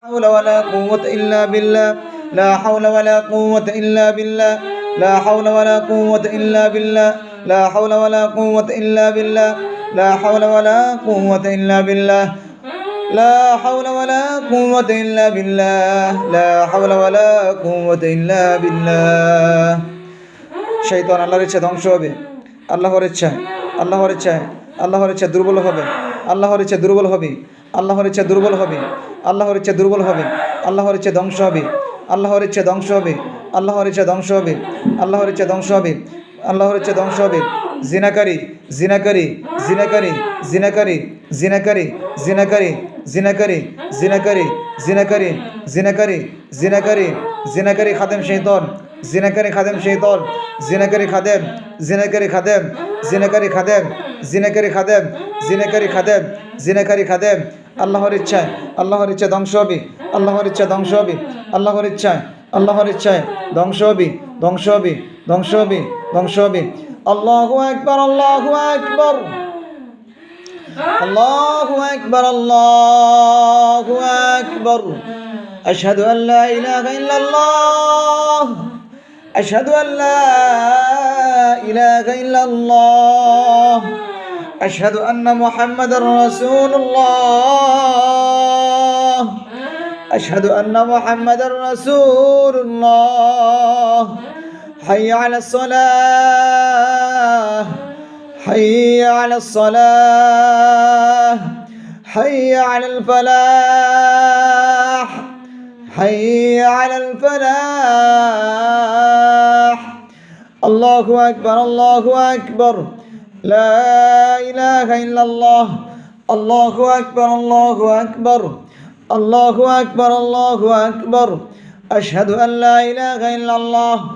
حول ولا قوة إلا بالله لا حول ولا قوة إلا بالله لا حول ولا قوة إلا بالله لا حول ولا قوة إلا بالله لا حول ولا قوة إلا بالله لا حول ولا قوة إلا بالله لا حول ولا قوة إلا بالله শয়তান আল্লাহর ইচ্ছা ধ্বংস হবে আল্লাহর ইচ্ছা আল্লাহর ইচ্ছা আল্লাহর ইচ্ছা দুর্বল হবে আল্লাহর ইচ্ছা দুর্বল হবে আল্লাহর ইচ্ছা দুর্বল হবে আল্লাহর ইচ্ছা দুর্বল হবে আল্লাহর ইচ্ছা ধ্বংস হবে আল্লাহর ইচ্ছা ধ্বংস হবে আল্লাহর ইচ্ছা ধ্বংস হবে আল্লাহর ইচ্ছা ধ্বংস হবে আল্লাহর ইচ্ছা ধ্বংস হবে জিনাকারী জিনাকারী জিনাকারী জিনাকারী জিনাকারী জিনাকারী জিনাকারী জিনাকারী জিনাকারী জিনাকারী জিনাকারী জিনাকারী খাদেম শয়তান জিনাকারী খাদেম শয়তান জিনাকারী খাদেম জিনাকারী খাদেম জিনাকারী খাদেম জিনাকারী খাদেম জিনাকারী খাদেম জিনাকারী খাদেম আল্লাহর ইচ্ছা ধ্বংস হবে আল্লাহর ইচ্ছা ধ্বংস হবে আল্লাহর ইচ্ছায় ধ্বংস হবে ধ্বংস হবে ধ্বংস হবে ধ্বংস হবে আল্লাহু আকবার আল্লাহু আকবার আল্লাহু আকবার আল্লাহু আকবার আশহাদু আল লা ইলাহা ইল্লাল্লাহ আশহাদু আল লা ইলাহা ইল্লাল্লাহ আশহাদু আন্না মুহাম্মাদার রাসূলুল্লাহ আশহাদু আন্না মুহাম্মাদার রাসূলুল্লাহ হাইয়া আলাস সালাহ হাইয়া আলাস সালাহ হাইয়া আলাল ফালাহ হাইয়া আলাল ফালাহ আল্লাহু আকবার আল্লাহু আকবার لا إله إلا الله الله أكبر الله أكبر الله أكبر الله أكبر أشهد أن لا إله إلا الله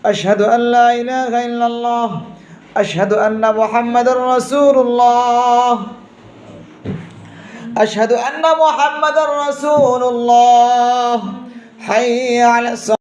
أشهد أن لا إله إلا الله أشهد أن محمد رسول الله أشهد أن محمد رسول الله حي على الصلاة